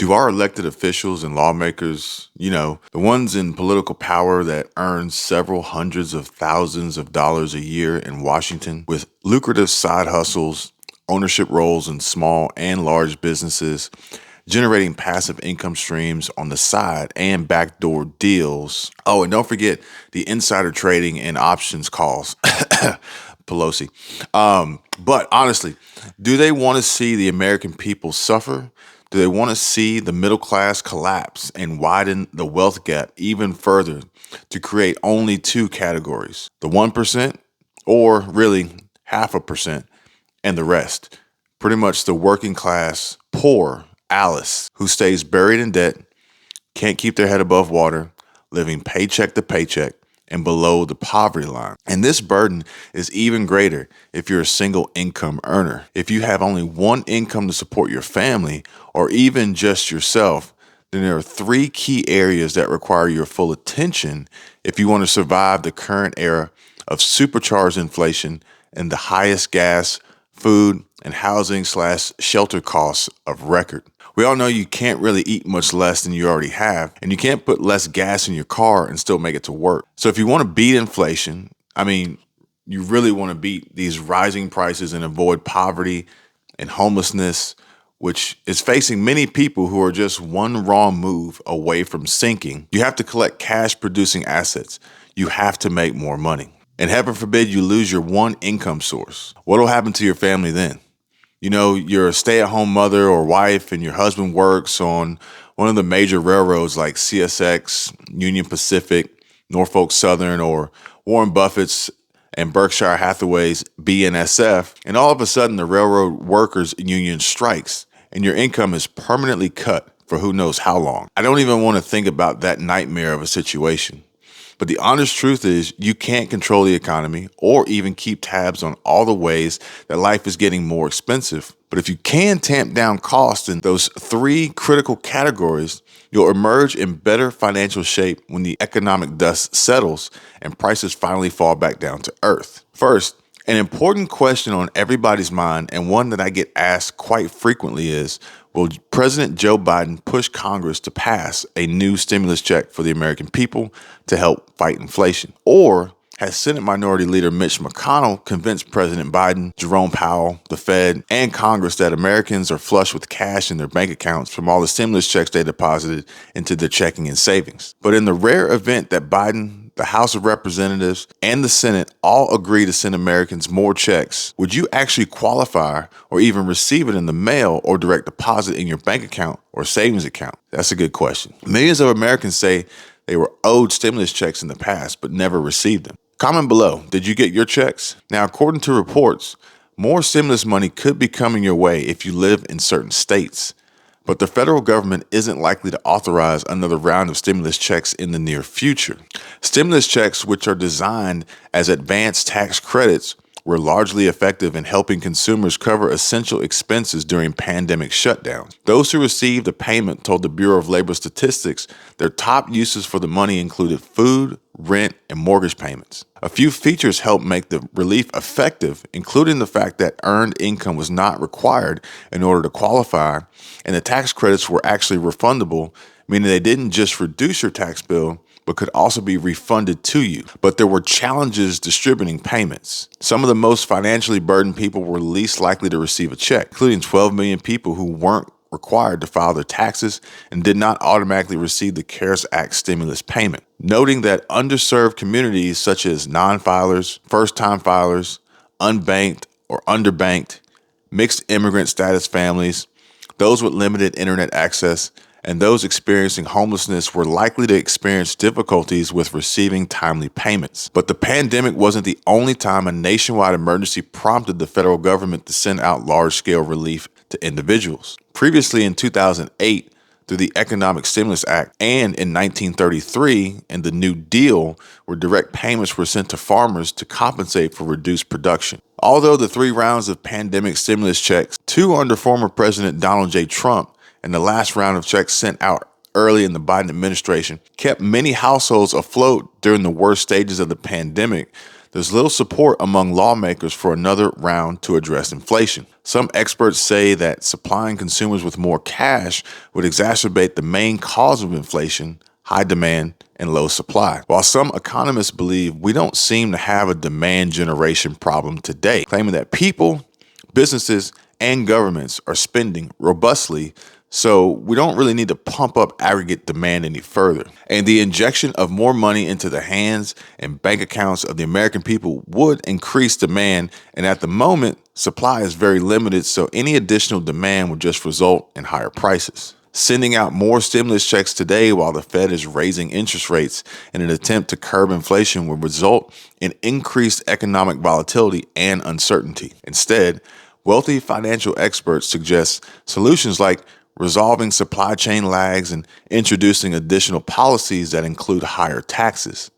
Do our elected officials and lawmakers, the ones in political power that earn several hundreds of thousands of dollars a year in Washington with lucrative side hustles, ownership roles in small and large businesses, generating passive income streams on the side and backdoor deals? Oh, and don't forget the insider trading and options calls. Pelosi. But honestly, do they want to see the American people suffer? Do they want to see the middle class collapse and widen the wealth gap even further to create only two categories, the 1%, or really half a percent, and the rest? Pretty much the working class, poor Alice, who stays buried in debt, can't keep their head above water, living paycheck to paycheck and below the poverty line. And this burden is even greater if you're a single income earner. If you have only one income to support your family or even just yourself, then there are three key areas that require your full attention if you want to survive the current era of supercharged inflation and the highest gas, food, and housing/shelter costs of record. We all know you can't really eat much less than you already have, and you can't put less gas in your car and still make it to work. So if you want to beat inflation, you really want to beat these rising prices and avoid poverty and homelessness, which is facing many people who are just one wrong move away from sinking. You have to collect cash producing assets. You have to make more money. And heaven forbid you lose your one income source. What will happen to your family then? You're a stay-at-home mother or wife and your husband works on one of the major railroads like CSX, Union Pacific, Norfolk Southern, or Warren Buffett's and Berkshire Hathaway's BNSF, and all of a sudden the railroad workers union strikes and your income is permanently cut for who knows how long. I don't even want to think about that nightmare of a situation. But the honest truth is you can't control the economy or even keep tabs on all the ways that life is getting more expensive. But if you can tamp down costs in those three critical categories, you'll emerge in better financial shape when the economic dust settles and prices finally fall back down to earth. First, an important question on everybody's mind, and one that I get asked quite frequently, is, will President Joe Biden push Congress to pass a new stimulus check for the American people to help fight inflation? Or has Senate Minority Leader Mitch McConnell convinced President Biden, Jerome Powell, the Fed, and Congress that Americans are flush with cash in their bank accounts from all the stimulus checks they deposited into their checking and savings? But in the rare event that Biden, the House of Representatives, and the Senate all agree to send Americans more checks, would you actually qualify or even receive it in the mail or direct deposit in your bank account or savings account? That's a good question. Millions of Americans say they were owed stimulus checks in the past but never received them. Comment below, did you get your checks? Now, according to reports, more stimulus money could be coming your way if you live in certain states. But the federal government isn't likely to authorize another round of stimulus checks in the near future. Stimulus checks, which are designed as advanced tax credits, were largely effective in helping consumers cover essential expenses during pandemic shutdowns. Those who received a payment told the Bureau of Labor Statistics their top uses for the money included food, rent, and mortgage payments. A few features helped make the relief effective, including the fact that earned income was not required in order to qualify, and the tax credits were actually refundable, meaning they didn't just reduce your tax bill, but could also be refunded to you. But there were challenges distributing payments. Some of the most financially burdened people were least likely to receive a check, including 12 million people who weren't required to file their taxes and did not automatically receive the CARES Act stimulus payment. Noting that underserved communities such as non-filers, first-time filers, unbanked or underbanked, mixed immigrant status families, those with limited internet access, and those experiencing homelessness were likely to experience difficulties with receiving timely payments. But the pandemic wasn't the only time a nationwide emergency prompted the federal government to send out large-scale relief to individuals. Previously in 2008, through the Economic Stimulus Act, and in 1933 in the New Deal, where direct payments were sent to farmers to compensate for reduced production. Although the three rounds of pandemic stimulus checks, two under former President Donald J. Trump, and the last round of checks sent out early in the Biden administration, kept many households afloat during the worst stages of the pandemic, there's little support among lawmakers for another round to address inflation. Some experts say that supplying consumers with more cash would exacerbate the main cause of inflation, high demand and low supply. While some economists believe we don't seem to have a demand generation problem today, claiming that people, businesses, and governments are spending robustly, so we don't really need to pump up aggregate demand any further. And the injection of more money into the hands and bank accounts of the American people would increase demand. And at the moment, supply is very limited, so any additional demand would just result in higher prices. Sending out more stimulus checks today while the Fed is raising interest rates in an attempt to curb inflation will result in increased economic volatility and uncertainty. Instead, wealthy financial experts suggest solutions like resolving supply chain lags and introducing additional policies that include higher taxes.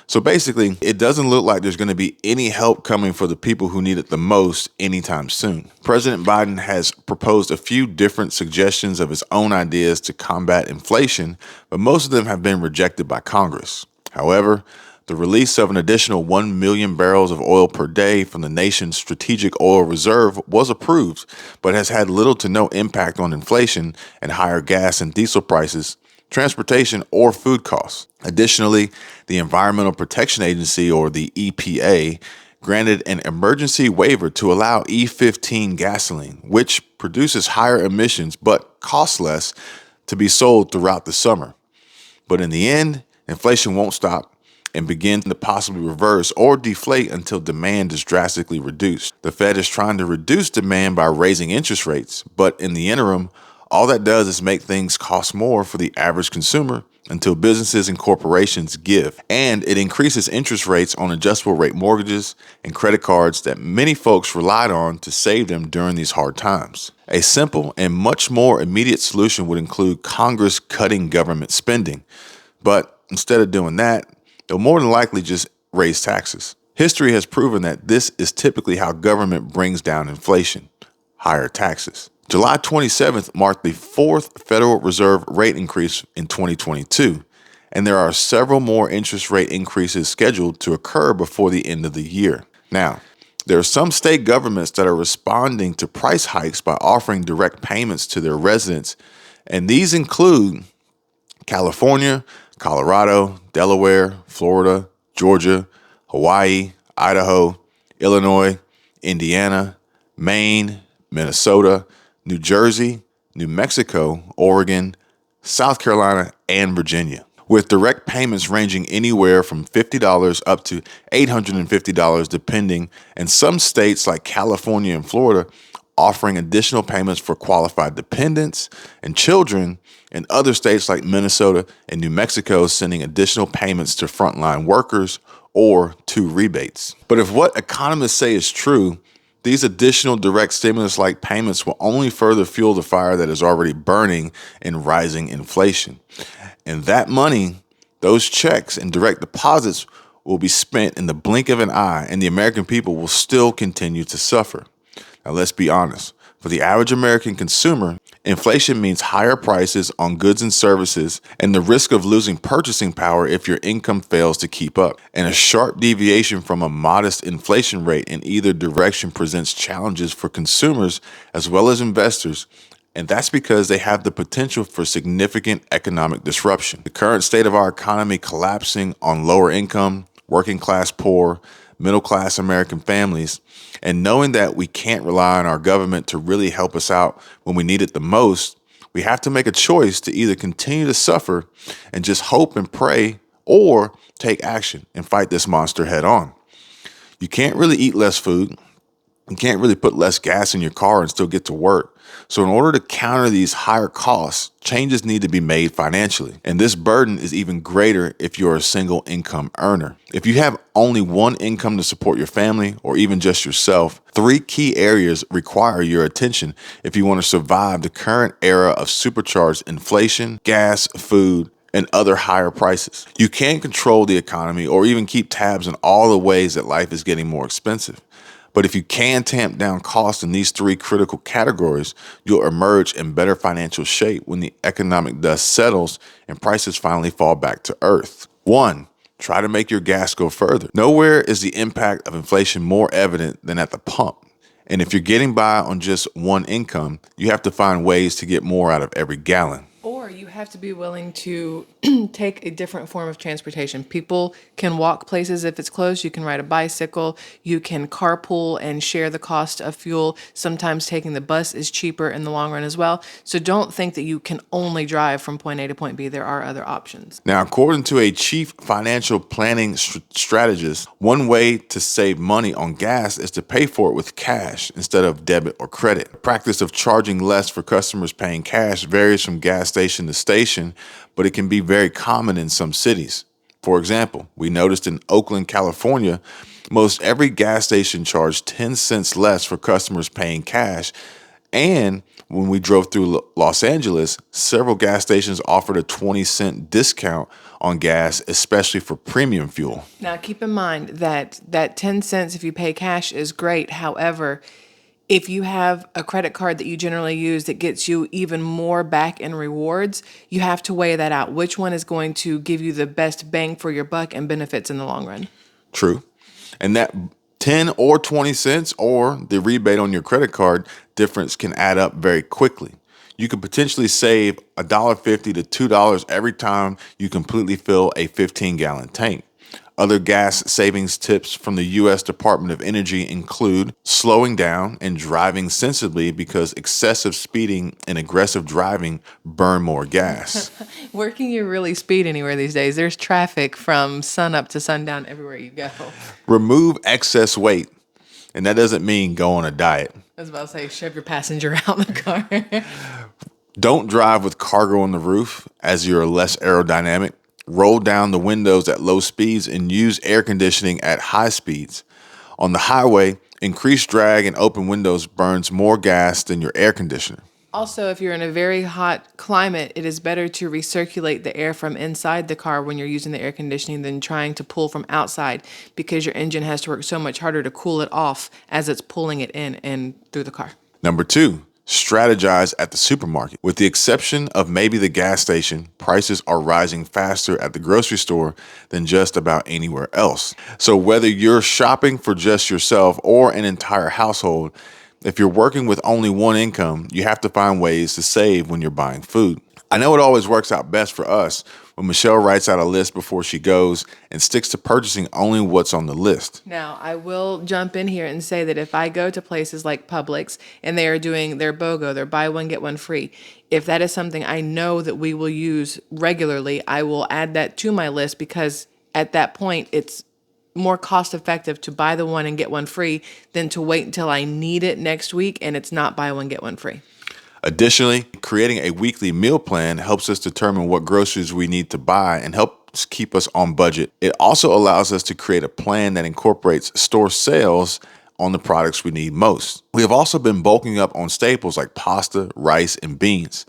So basically, it doesn't look like there's going to be any help coming for the people who need it the most anytime soon. President Biden has proposed a few different suggestions of his own ideas to combat inflation, but most of them have been rejected by Congress. However, the release of an additional 1 million barrels of oil per day from the nation's strategic oil reserve was approved, but has had little to no impact on inflation and higher gas and diesel prices, transportation, or food costs. Additionally, the Environmental Protection Agency, or the EPA, granted an emergency waiver to allow E15 gasoline, which produces higher emissions but costs less, to be sold throughout the summer. But in the end, inflation won't stop and begin to possibly reverse or deflate until demand is drastically reduced. The Fed is trying to reduce demand by raising interest rates, but in the interim, all that does is make things cost more for the average consumer until businesses and corporations give. And it increases interest rates on adjustable rate mortgages and credit cards that many folks relied on to save them during these hard times. A simple and much more immediate solution would include Congress cutting government spending. But instead of doing that, they'll more than likely just raise taxes. History has proven that this is typically how government brings down inflation: higher taxes. July 27th marked the fourth Federal Reserve rate increase in 2022, and there are several more interest rate increases scheduled to occur before the end of the year. Now, there are some state governments that are responding to price hikes by offering direct payments to their residents, and these include California, Colorado, Delaware, Florida, Georgia, Hawaii, Idaho, Illinois, Indiana, Maine, Minnesota, New Jersey, New Mexico, Oregon, South Carolina, and Virginia, with direct payments ranging anywhere from $50 up to $850 depending, and some states like California and Florida offering additional payments for qualified dependents and children, and other states like Minnesota and New Mexico sending additional payments to frontline workers or to rebates. But if what economists say is true, these additional direct stimulus-like payments will only further fuel the fire that is already burning in rising inflation. And that money, those checks and direct deposits, will be spent in the blink of an eye, and the American people will still continue to suffer. Now, let's be honest. For the average American consumer, inflation means higher prices on goods and services and the risk of losing purchasing power if your income fails to keep up. And a sharp deviation from a modest inflation rate in either direction presents challenges for consumers as well as investors. And that's because they have the potential for significant economic disruption. The current state of our economy collapsing on lower income, working class poor, middle class American families, and knowing that we can't rely on our government to really help us out when we need it the most, we have to make a choice to either continue to suffer and just hope and pray, or take action and fight this monster head on. You can't really eat less food. You can't really put less gas in your car and still get to work. So in order to counter these higher costs, changes need to be made financially. And this burden is even greater if you're a single income earner. If you have only one income to support your family or even just yourself, three key areas require your attention if you want to survive the current era of supercharged inflation, gas, food, and other higher prices. You can't control the economy or even keep tabs on all the ways that life is getting more expensive. But if you can tamp down costs in these three critical categories, you'll emerge in better financial shape when the economic dust settles and prices finally fall back to earth. 1. try to make your gas go further. Nowhere is the impact of inflation more evident than at the pump. And if you're getting by on just one income, you have to find ways to get more out of every gallon. Or you have to be willing to take a different form of transportation. People can walk places if it's close. You can ride a bicycle. You can carpool and share the cost of fuel. Sometimes taking the bus is cheaper in the long run as well. So don't think that you can only drive from point A to point B. There are other options. Now, according to a chief financial planning strategist, one way to save money on gas is to pay for it with cash instead of debit or credit. The practice of charging less for customers paying cash varies from gas station to station, but it can be very common in some cities. For example, we noticed in Oakland, California, most every gas station charged 10 cents less for customers paying cash. And when we drove through Los Angeles, several gas stations offered a 20-cent discount on gas, especially for premium fuel. Now, keep in mind that 10 cents if you pay cash is great. However, if you have a credit card that you generally use that gets you even more back in rewards, you have to weigh that out. Which one is going to give you the best bang for your buck and benefits in the long run? True. And that 10 or 20 cents or the rebate on your credit card difference can add up very quickly. You could potentially save $1.50 to $2 every time you completely fill a 15-gallon tank. Other gas savings tips from the U.S. Department of Energy include slowing down and driving sensibly because excessive speeding and aggressive driving burn more gas. Where can you really speed anywhere these days? There's traffic from sun up to sundown everywhere you go. Remove excess weight. And that doesn't mean go on a diet. I was about to say, shove your passenger out in the car. Don't drive with cargo on the roof as you're less aerodynamic. Roll down the windows at low speeds and use air conditioning at high speeds. On the highway, increased drag and open windows burns more gas than your air conditioner. Also, if you're in a very hot climate, it is better to recirculate the air from inside the car when you're using the air conditioning than trying to pull from outside because your engine has to work so much harder to cool it off as it's pulling it in and through the car. Number 2, strategize at the supermarket. With the exception of maybe the gas station, prices are rising faster at the grocery store than just about anywhere else. So whether you're shopping for just yourself or an entire household, if you're working with only one income, you have to find ways to save when you're buying food. I know it always works out best for us when Michelle writes out a list before she goes and sticks to purchasing only what's on the list. Now, I will jump in here and say that if I go to places like Publix and they are doing their BOGO, their buy one, get one free, if that is something I know that we will use regularly, I will add that to my list because at that point, it's more cost effective to buy the one and get one free than to wait until I need it next week and it's not buy one, get one free. Additionally, creating a weekly meal plan helps us determine what groceries we need to buy and helps keep us on budget. It also allows us to create a plan that incorporates store sales on the products we need most. We have also been bulking up on staples like pasta, rice, and beans.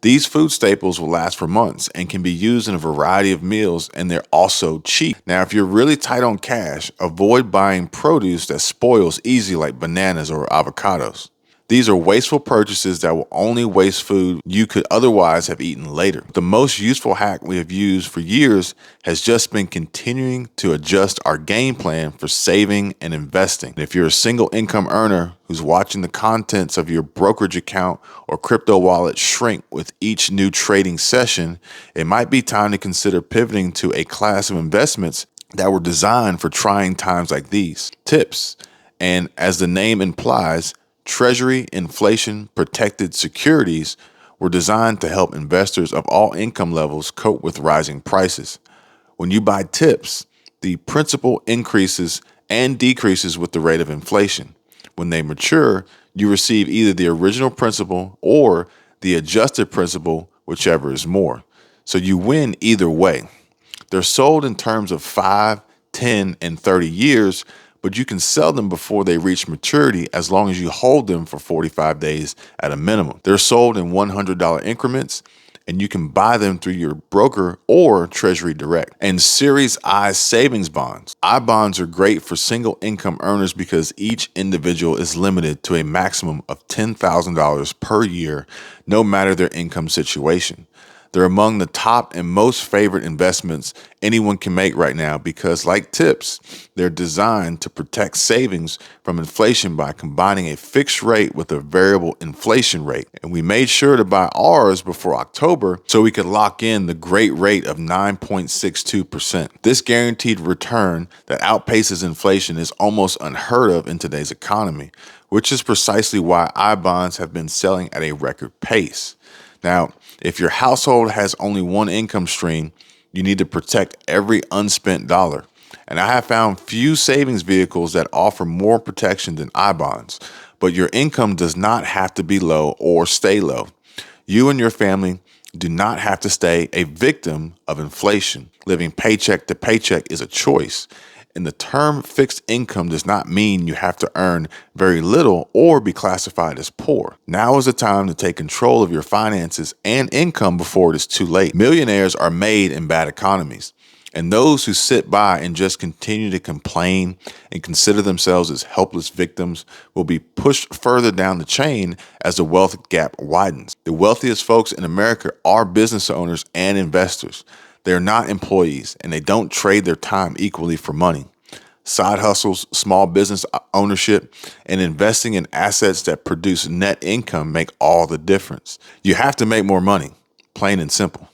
These food staples will last for months and can be used in a variety of meals, and they're also cheap. Now, if you're really tight on cash, avoid buying produce that spoils easy like bananas or avocados. These are wasteful purchases that will only waste food you could otherwise have eaten later. The most useful hack we have used for years has just been continuing to adjust our game plan for saving and investing. If you're a single income earner who's watching the contents of your brokerage account or crypto wallet shrink with each new trading session, it might be time to consider pivoting to a class of investments that were designed for trying times like these. Tips, and as the name implies, Treasury inflation protected securities were designed to help investors of all income levels cope with rising prices. When you buy tips, the principal increases and decreases with the rate of inflation. When they mature, you receive either the original principal or the adjusted principal, whichever is more. So you win either way. They're sold in terms of 5, 10, and 30 years, but you can sell them before they reach maturity as long as you hold them for 45 days at a minimum. They're sold in $100 increments, and you can buy them through your broker or Treasury Direct. And Series I savings bonds. I bonds are great for single income earners because each individual is limited to a maximum of $10,000 per year, no matter their income situation. They're among the top and most favorite investments anyone can make right now because, like tips, they're designed to protect savings from inflation by combining a fixed rate with a variable inflation rate. And we made sure to buy ours before October so we could lock in the great rate of 9.62%. This guaranteed return that outpaces inflation is almost unheard of in today's economy, which is precisely why iBonds have been selling at a record pace. Now, if your household has only one income stream, you need to protect every unspent dollar. And I have found few savings vehicles that offer more protection than iBonds, but your income does not have to be low or stay low. You and your family do not have to stay a victim of inflation. Living paycheck to paycheck is a choice. And the term fixed income does not mean you have to earn very little or be classified as poor. Now is the time to take control of your finances and income before it is too late. Millionaires are made in bad economies. And those who sit by and just continue to complain and consider themselves as helpless victims will be pushed further down the chain as the wealth gap widens. The wealthiest folks in America are business owners and investors. They are not employees, and they don't trade their time equally for money. Side hustles, small business ownership, and investing in assets that produce net income make all the difference. You have to make more money, plain and simple.